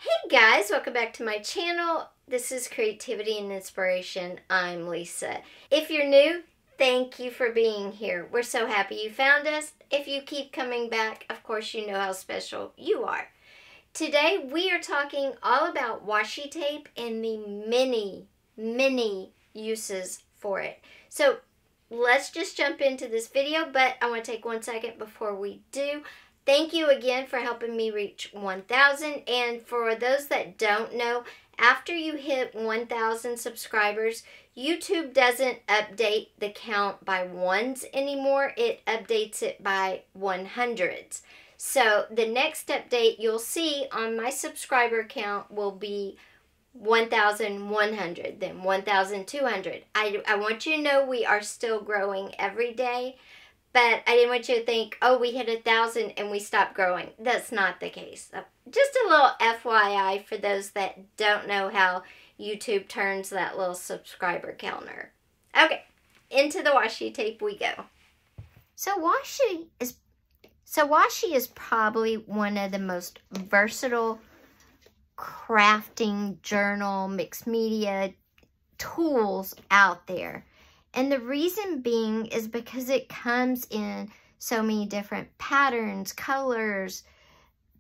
Hey guys, welcome back to my channel. This is Creativity and Inspiration. I'm Lisa. If you're new, thank you for being here. We're so happy you found us. If you keep coming back, of course you know how special you are. Today we are talking all about washi tape and the many uses for it. So let's just jump into this video, but I want to take 1 second before we do. Thank you again for helping me reach 1,000. And for those that don't know, after you hit 1,000 subscribers, YouTube doesn't update the count by ones anymore. It updates it by 100s. So the next update you'll see on my subscriber count will be 1,100, then 1,200. I want you to know we are still growing every day. But I didn't want you to think, oh, we hit 1,000 and we stopped growing. That's not the case. Just a little FYI for those that don't know how YouTube turns that little subscriber counter. Okay, into the washi tape we go. So washi is probably one of the most versatile crafting, journal, mixed media tools out there. And the reason being is because it comes in so many different patterns, colors,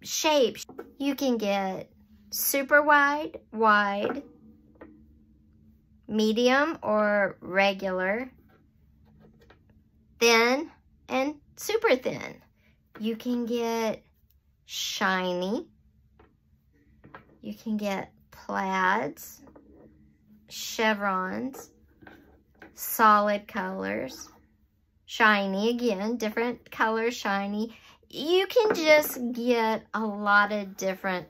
shapes. You can get super wide, medium or regular, thin, and super thin. You can get shiny. You can get plaids, chevrons, solid colors, shiny again, different colors, shiny. You can just get a lot of different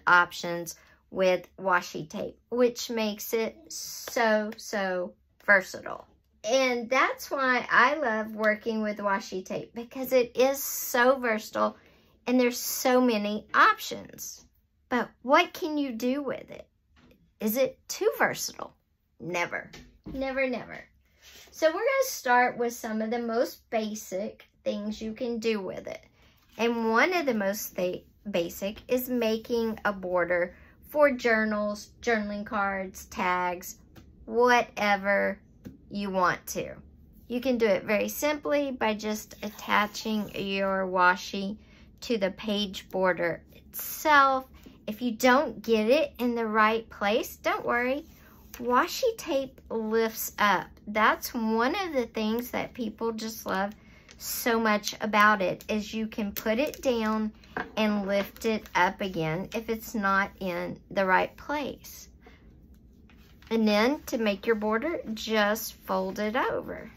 options with washi tape, which makes it so versatile. And that's why I love working with washi tape, because it is so versatile and there's so many options. But what can you do with it? Is it too versatile? Never. So we're going to start with some of the most basic things you can do with it. And one of the most basic is making a border for journals, journaling cards, tags, whatever you want to. You can do it very simply by just attaching your washi to the page border itself. If you don't get it in the right place, don't worry. Washi tape lifts up. That's one of the things that people just love so much about it, is you can put it down and lift it up again if it's not in the right place. And then to make your border, just fold it over.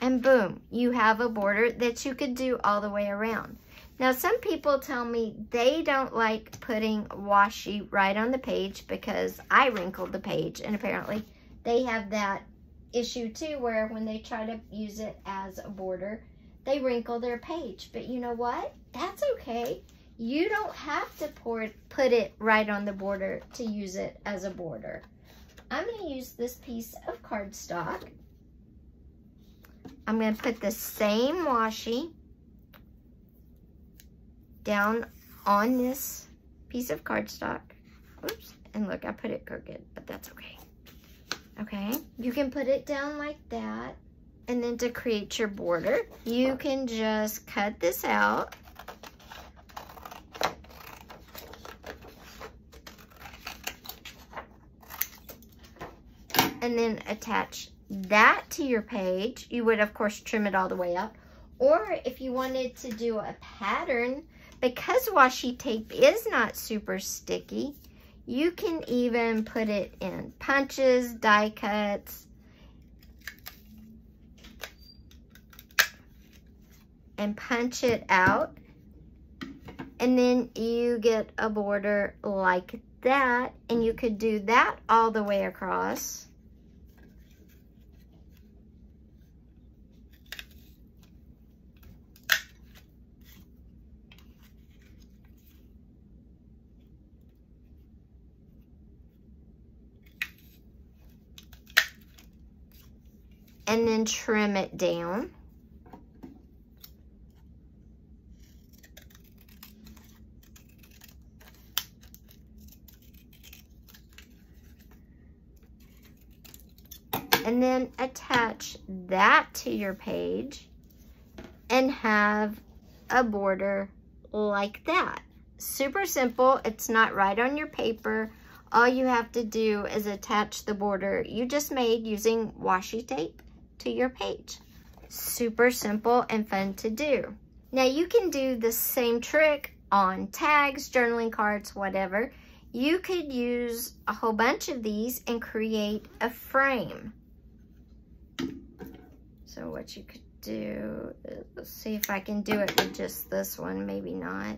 And boom, you have a border that you could do all the way around. Now, some people tell me they don't like putting washi right on the page because I wrinkled the page, and apparently they have that issue too, where when they try to use it as a border, they wrinkle their page. But you know what? That's okay. You don't have to put it right on the border to use it as a border. I'm going to use this piece of cardstock. I'm going to put the same washi down on this piece of cardstock. Oops, and look, I put it crooked, but that's okay. Okay, you can put it down like that. And then to create your border, you can just cut this out. And then attach that to your page. You would, of course, trim it all the way up. Or if you wanted to do a pattern, because washi tape is not super sticky, you can even put it in punches, die cuts, and punch it out. And then you get a border like that, and you could do that all the way across. And then trim it down. and then attach that to your page and have a border like that. Super simple. It's not right on your paper. All you have to do is attach the border you just made using washi tape to your page. Super simple and fun to do. Now you can do the same trick on tags, journaling cards, whatever. You could use a whole bunch of these and create a frame. So what you could do is, let's see if I can do it with just this one, maybe not,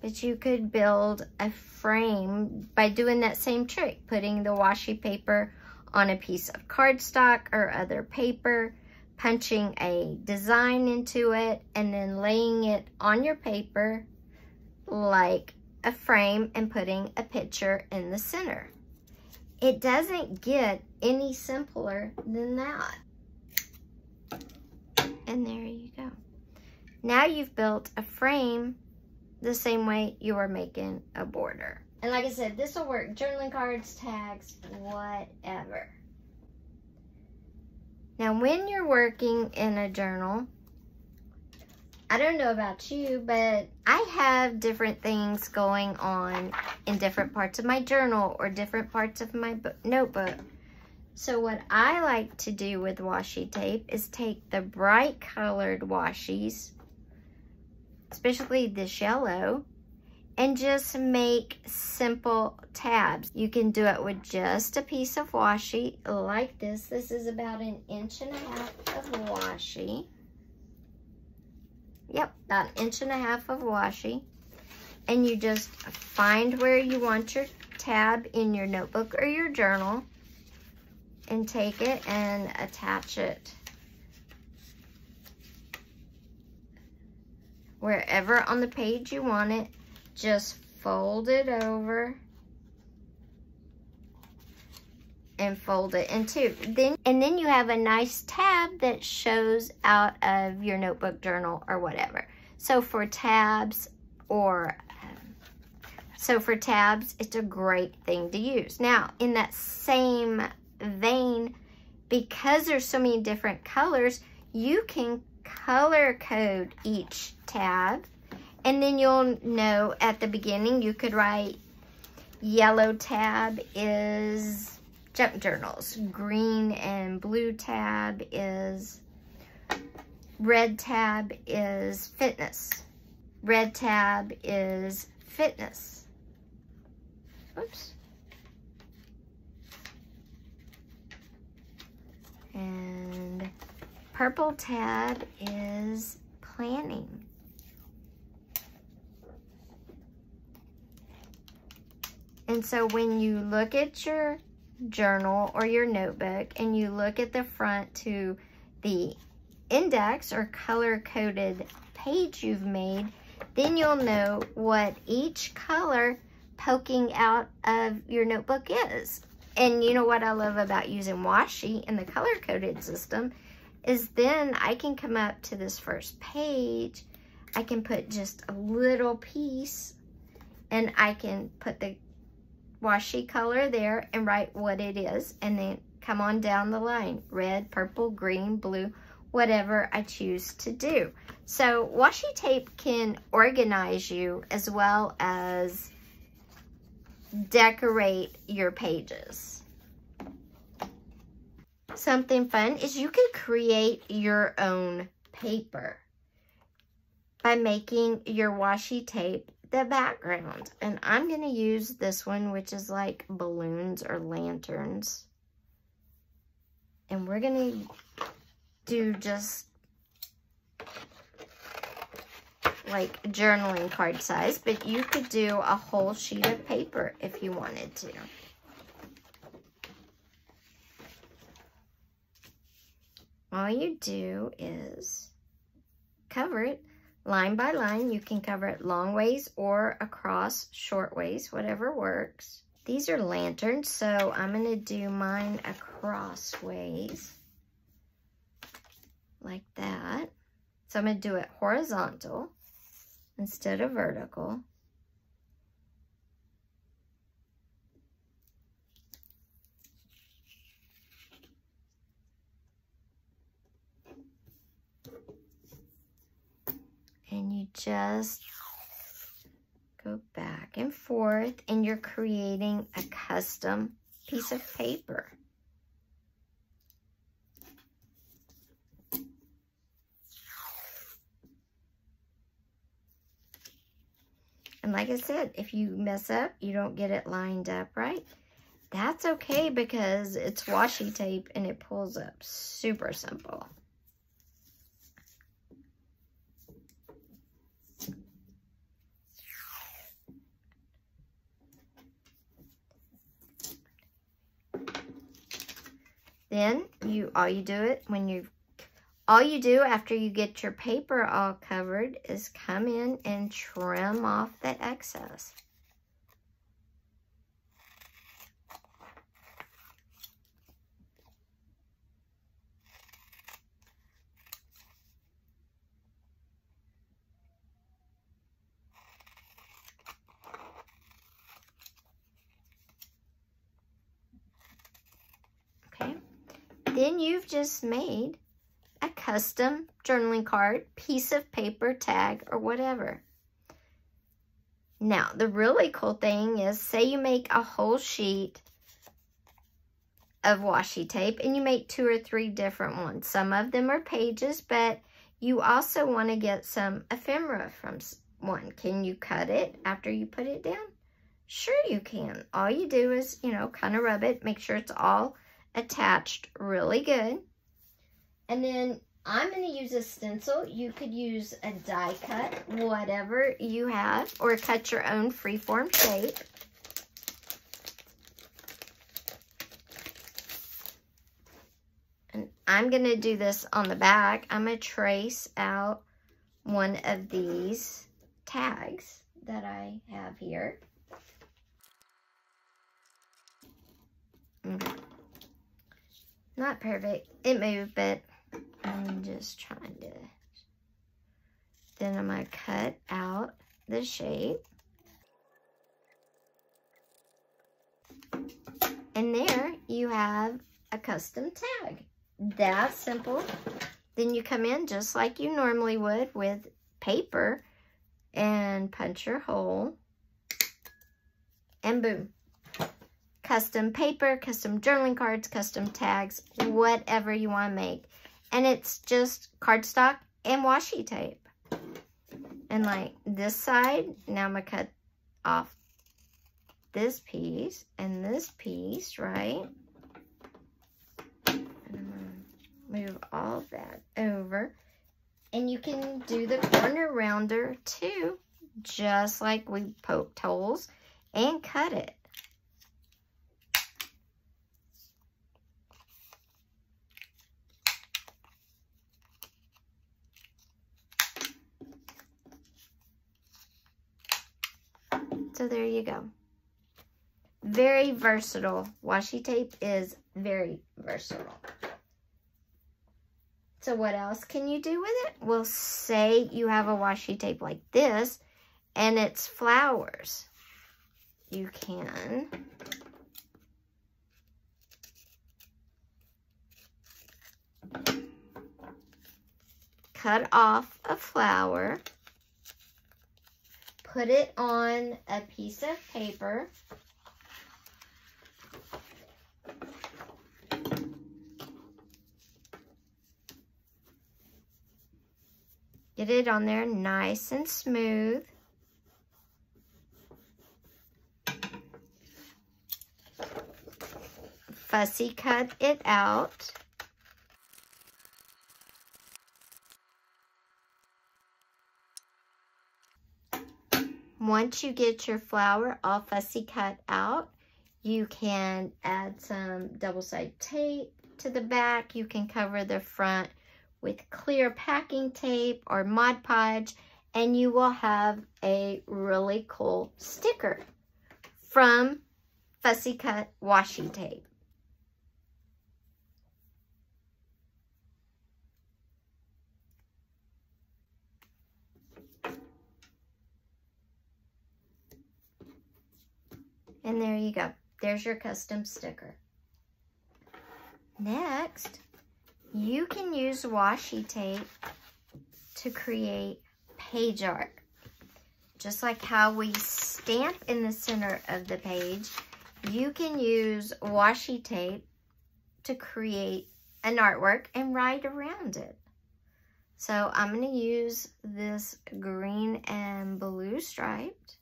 but you could build a frame by doing that same trick, putting the washi paper on a piece of cardstock or other paper, punching a design into it, and then laying it on your paper like a frame and putting a picture in the center. It doesn't get any simpler than that. And there you go. Now you've built a frame the same way you are making a border. And like I said, this will work journaling cards, tags, whatever. Now when you're working in a journal, I don't know about you, but I have different things going on in different parts of my journal or different parts of my notebook. So what I like to do with washi tape is take the bright colored washies, especially this yellow, and just make simple tabs. You can do it with just a piece of washi like this. This is about 1.5 inches of washi. Yep, about 1.5 inches of washi. And you just find where you want your tab in your notebook or your journal and take it and attach it wherever on the page you want it. Just fold it over and fold it in two. Then you have a nice tab that shows out of your notebook, journal, or whatever. So for tabs, it's a great thing to use. Now, in that same vein, because there's so many different colors, you can color code each tab. And then you'll know at the beginning, you could write yellow tab is junk journals. Green and blue tab is, red tab is fitness. Red tab is fitness. Oops. And purple tab is planning. And so when you look at your journal or your notebook and you look at the front to the index or color-coded page you've made, then you'll know what each color poking out of your notebook is. And you know what I love about using washi and the color-coded system is then I can come up to this first page, I can put just a little piece, and I can put the washi color there and write what it is, and then come on down the line, red, purple, green, blue, whatever I choose to do. So washi tape can organize you as well as decorate your pages. Something fun is you can create your own paper by making your washi tape the background. And I'm going to use this one, which is like balloons or lanterns. And we're going to do just like journaling card size, but you could do a whole sheet of paper if you wanted to. All you do is cover it line by line. You can cover it long ways or across short ways, whatever works. These are lanterns, so I'm going to do mine across ways like that. So I'm going to do it horizontal instead of vertical. And you just go back and forth, and you're creating a custom piece of paper. And like I said, if you mess up, you don't get it lined up right, that's okay, because it's washi tape and it pulls up super simple. Then all you do after you get your paper all covered is come in and trim off the excess. Okay, then you've just made a custom journaling card, piece of paper, tag, or whatever. Now, the really cool thing is, say you make a whole sheet of washi tape and you make 2 or 3 different ones. Some of them are pages, but you also want to get some ephemera from one. Can you cut it after you put it down? Sure you can. All you do is, kind of rub it, make sure it's all attached really good. And then I'm going to use a stencil. You could use a die cut, whatever you have, or cut your own freeform shape. And I'm going to do this on the back. I'm going to trace out one of these tags that I have here. Okay. Not perfect. It moved, but I'm just trying to. Then I'm going to cut out the shape. And there you have a custom tag. That's simple. Then you come in just like you normally would with paper and punch your hole. And boom. Custom paper, custom journaling cards, custom tags, whatever you want to make. And it's just cardstock and washi tape. And like this side, now I'm going to cut off this piece and this piece, right? And I'm going to move all of that over. And you can do the corner rounder too, just like we poked holes, and cut it. So there you go. Very versatile. Washi tape is very versatile. So what else can you do with it? Well, say you have a washi tape like this and it's flowers. You can cut off a flower, put it on a piece of paper, get it on there nice and smooth. Fussy cut it out. Once you get your flower all fussy cut out, you can add some double-sided tape to the back. You can cover the front with clear packing tape or Mod Podge, and you will have a really cool sticker from fussy cut washi tape. And there you go. There's your custom sticker. Next, you can use washi tape to create page art. Just like how we stamp in the center of the page, you can use washi tape to create an artwork and write around it. So I'm going to use this green and blue striped,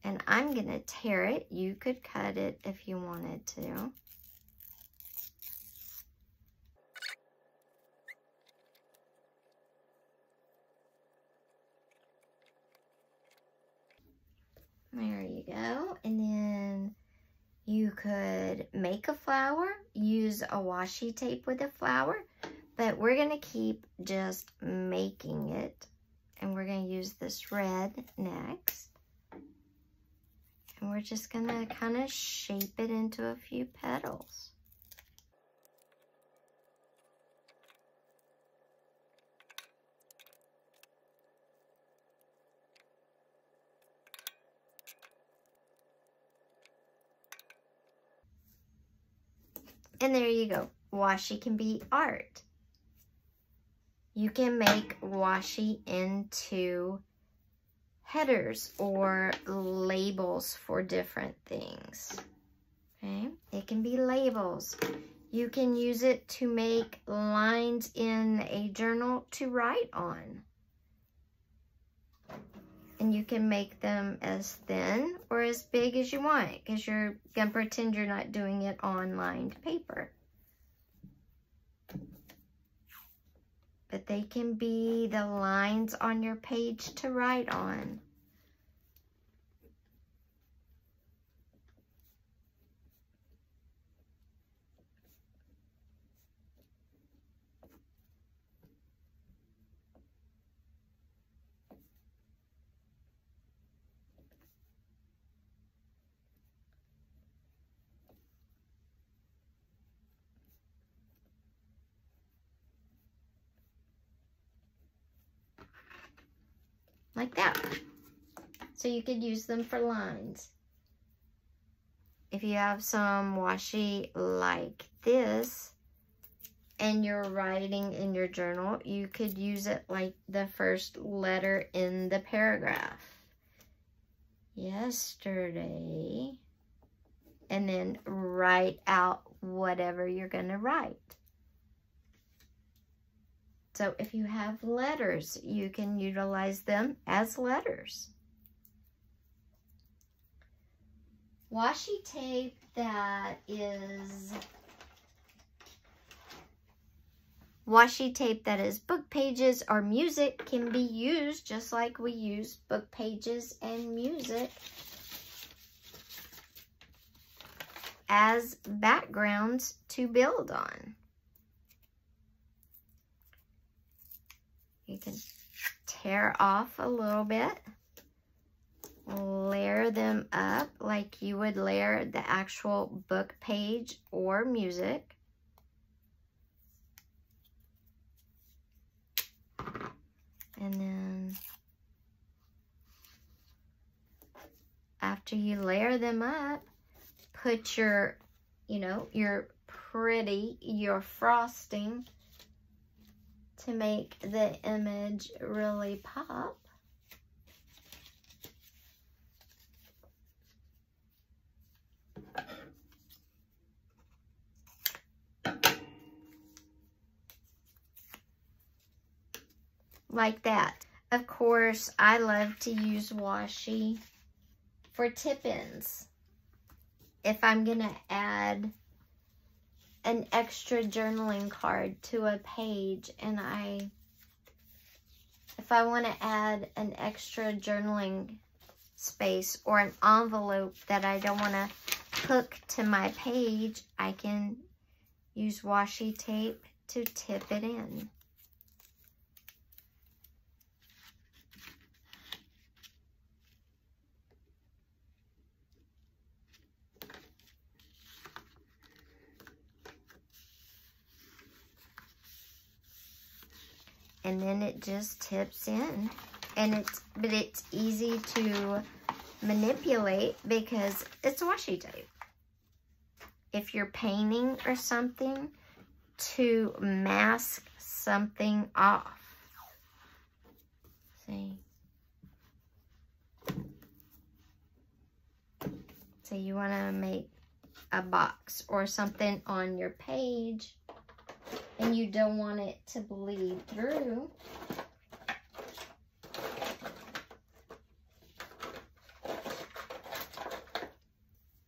and I'm going to tear it. You could cut it if you wanted to. There you go. And then you could make a flower, use a washi tape with a flower, but we're going to keep just making it. And we're going to use this red next. And we're just going to kind of shape it into a few petals. And there you go. Washi can be art. You can make washi into headers or labels for different things. Okay? It can be labels. You can use it to make lines in a journal to write on. And you can make them as thin or as big as you want, because you're going to pretend you're not doing it on lined paper. But they can be the lines on your page to write on. Like that. So you could use them for lines. If you have some washi like this and you're writing in your journal, you could use it like the first letter in the paragraph. Yesterday. And then write out whatever you're going to write. So if you have letters, you can utilize them as letters. Washi tape that is book pages or music can be used just like we use book pages and music as backgrounds to build on. You can tear off a little bit, layer them up like you would layer the actual book page or music. And then after you layer them up, put your, your frosting to make the image really pop. Like that. Of course, I love to use washi for tip-ins. If I'm gonna add an extra journaling card to a page, and if I want to add an extra journaling space or an envelope that I don't want to hook to my page, I can use washi tape to tip it in. And then it just tips in, and but it's easy to manipulate because it's washi tape. If you're painting or something, to mask something off. See? So you want to make a box or something on your page and you don't want it to bleed through.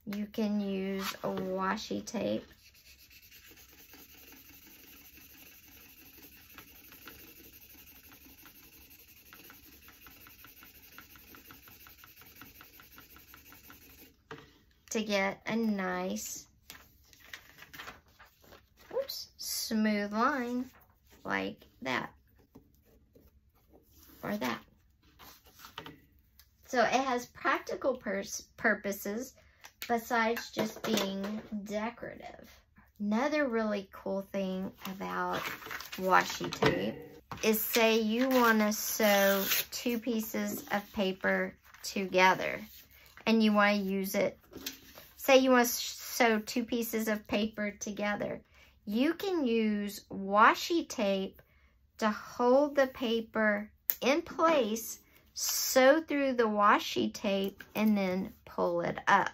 You can use a washi tape. To get a nice, smooth line like that or that. So it has practical purposes besides just being decorative. Another really cool thing about washi tape is, say you want to sew 2 pieces of paper together and you want to use it. Say you want to sew 2 pieces of paper together. You can use washi tape to hold the paper in place, sew through the washi tape, and then pull it up.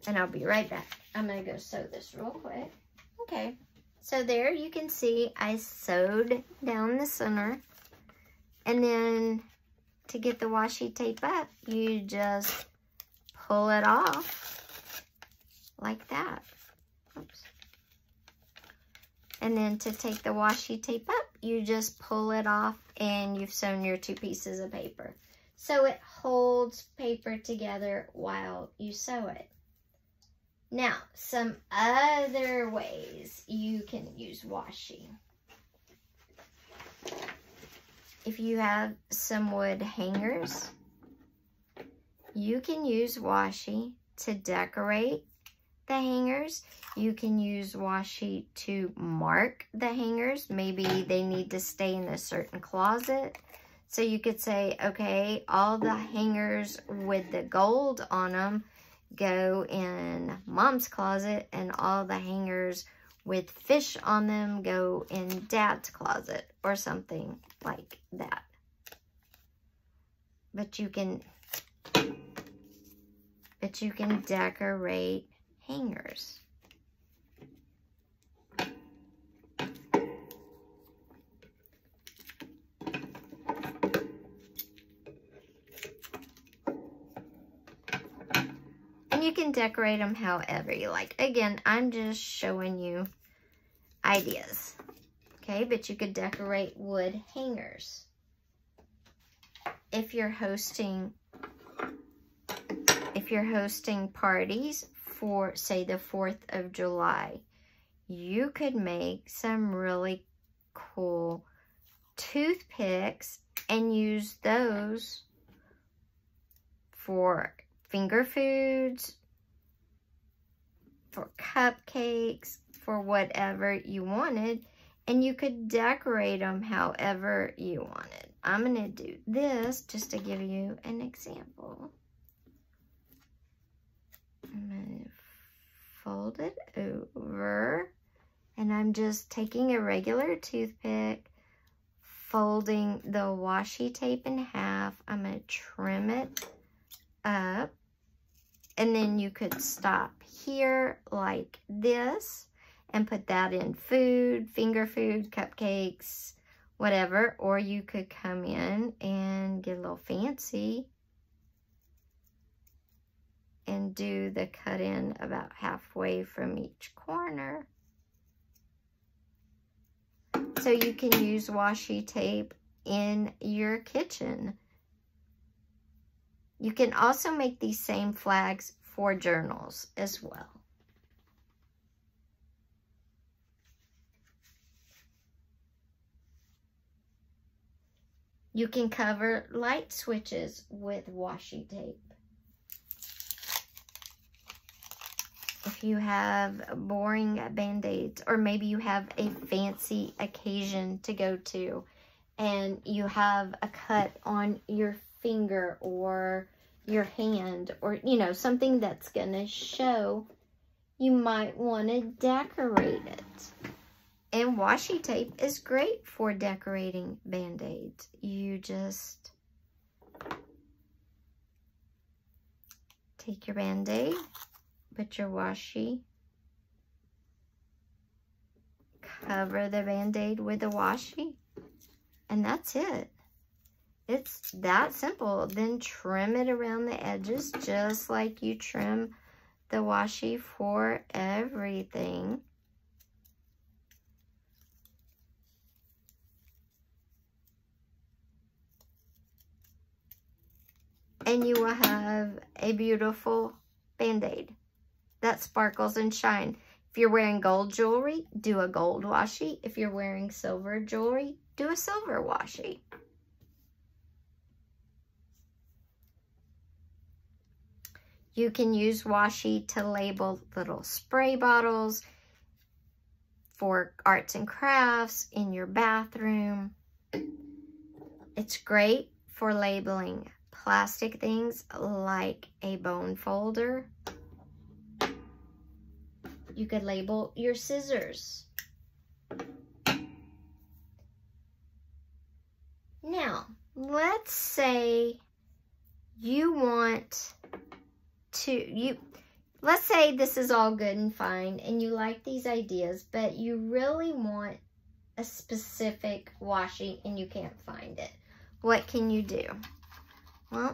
And I'll be right back. I'm going to go sew this real quick. Okay. So there you can see I sewed down the center. And then to get the washi tape up, you just pull it off like that. Oops. And then to take the washi tape up, you just pull it off and you've sewn your 2 pieces of paper. So it holds paper together while you sew it. Now, some other ways you can use washi. If you have some wood hangers, you can use washi to decorate the hangers. You can use washi to mark the hangers. Maybe they need to stay in a certain closet. So you could say, okay, all the hangers with the gold on them go in Mom's closet, and all the hangers with fish on them go in Dad's closet, or something like that. But you can decorate hangers. And you can decorate them however you like. Again, I'm just showing you ideas. Okay, but you could decorate wood hangers. If you're hosting parties for, say, the 4th of July, you could make some really cool toothpicks and use those for finger foods, for cupcakes, for whatever you wanted, and you could decorate them however you wanted. I'm going to do this just to give you an example. I'm going to fold it over, and I'm just taking a regular toothpick, folding the washi tape in half. I'm going to trim it up, and then you could stop here like this and put that in food, finger food, cupcakes, whatever. Or you could come in and get a little fancy and do the cut in about halfway from each corner. So you can use washi tape in your kitchen. You can also make these same flags for journals as well. You can cover light switches with washi tape. If you have boring Band-Aids, or maybe you have a fancy occasion to go to and you have a cut on your finger or your hand, or something that's gonna show, you might want to decorate it. And washi tape is great for decorating Band-Aids. You just Take your Band-Aid, put your washi, cover the Band-Aid with the washi, and that's it. It's that simple. Then trim it around the edges just like you trim the washi for everything. And you will have a beautiful Band-Aid that sparkles and shine. If you're wearing gold jewelry, do a gold washi. If you're wearing silver jewelry, do a silver washi. You can use washi to label little spray bottles for arts and crafts in your bathroom. It's great for labeling plastic things like a bone folder. You could label your scissors. Now, let's say you want to, let's say this is all good and fine and you like these ideas, but you really want a specific washi and you can't find it. What can you do? Well,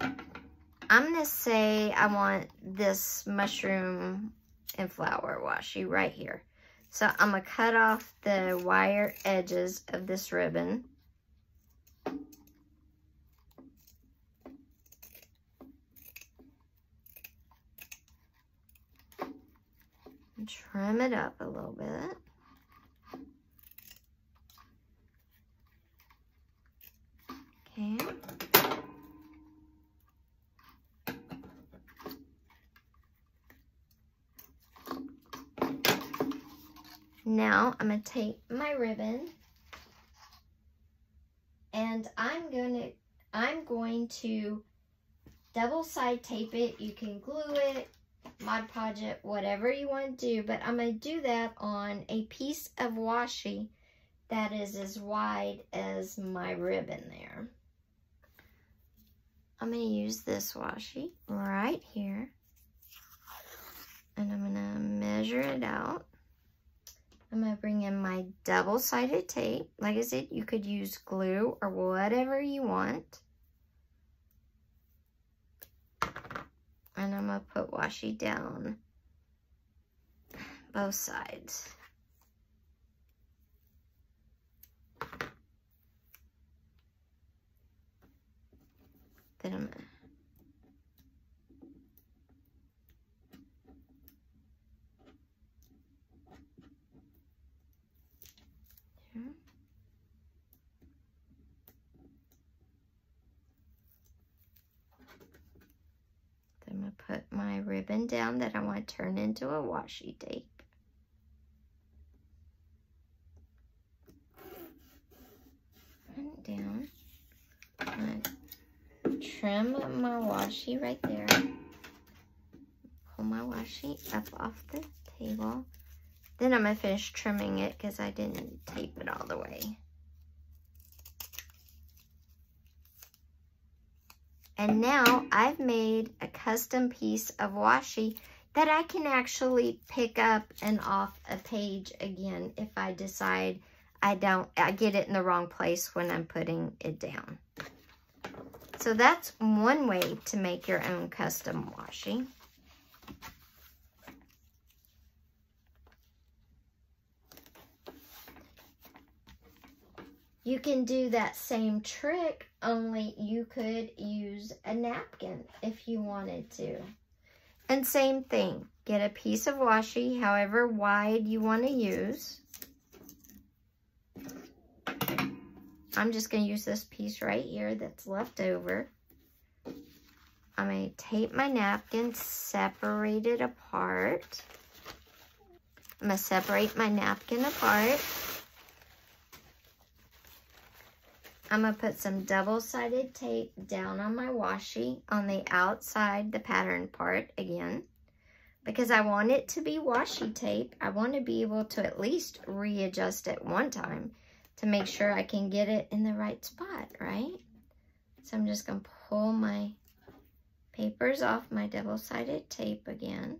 I'm going to say I want this mushroom and flower washi right here. So I'm going to cut off the wire edges of this ribbon. And trim it up a little bit. Okay. Now I'm going to take my ribbon and I'm going to double side tape it. You can glue it, Mod Podge it, whatever you want to do, but I'm going to do that on a piece of washi that is as wide as my ribbon there. I'm going to use this washi right here and I'm going to measure it out. I'm going to bring in my double-sided tape. Like I said, you could use glue or whatever you want. And I'm going to put washi down both sides. Then I'm going to I'm going to put my ribbon down that I want to turn into a washi tape. And down. I'm going to trim my washi right there. Pull my washi up off the table. Then I'm going to finish trimming it because I didn't tape it all the way. And now I've made a custom piece of washi that I can actually pick up and off a page again if I decide I get it in the wrong place when I'm putting it down. So that's one way to make your own custom washi. You can do that same trick, only you could use a napkin if you wanted to. And same thing, get a piece of washi, however wide you want to use. I'm just going to use this piece right here that's left over. I'm going to tape my napkin, separate it apart. I'm going to separate my napkin apart. I'm going to put some double-sided tape down on my washi on the outside, the pattern part again, because I want it to be washi tape. I want to be able to at least readjust it one time to make sure I can get it in the right spot, right? So I'm just going to pull my papers off my double-sided tape again.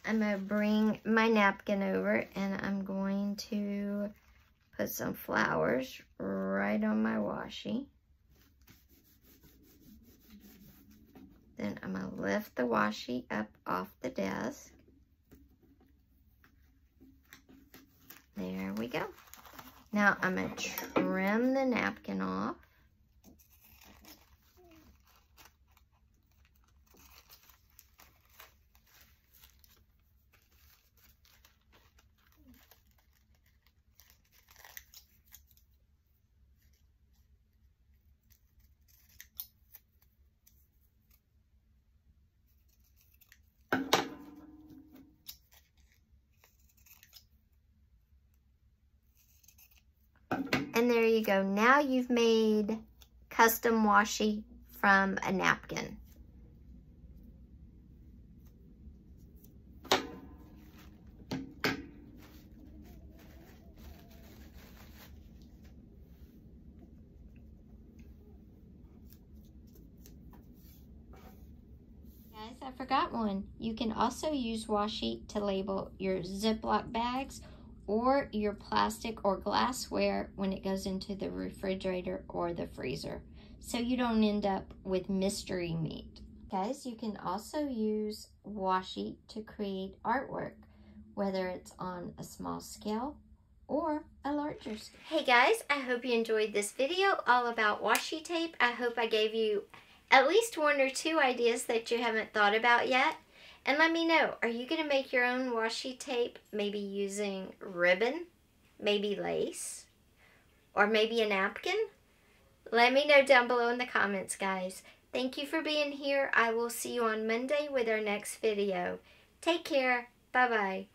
I'm going to bring my napkin over and I'm going to put some flowers right on my washi. Then I'm going to lift the washi up off the desk. There we go. Now I'm going to trim the napkin off. And there you go. Now you've made custom washi from a napkin. Guys, I forgot one. You can also use washi to label your Ziploc bags or your plastic or glassware when it goes into the refrigerator or the freezer, so you don't end up with mystery meat. Guys, you can also use washi to create artwork, whether it's on a small scale or a larger scale. Hey guys, I hope you enjoyed this video all about washi tape. I hope I gave you at least 1 or 2 ideas that you haven't thought about yet. And let me know, are you going to make your own washi tape, maybe using ribbon, maybe lace, or maybe a napkin? Let me know down below in the comments, guys. Thank you for being here. I will see you on Monday with our next video. Take care. Bye-bye.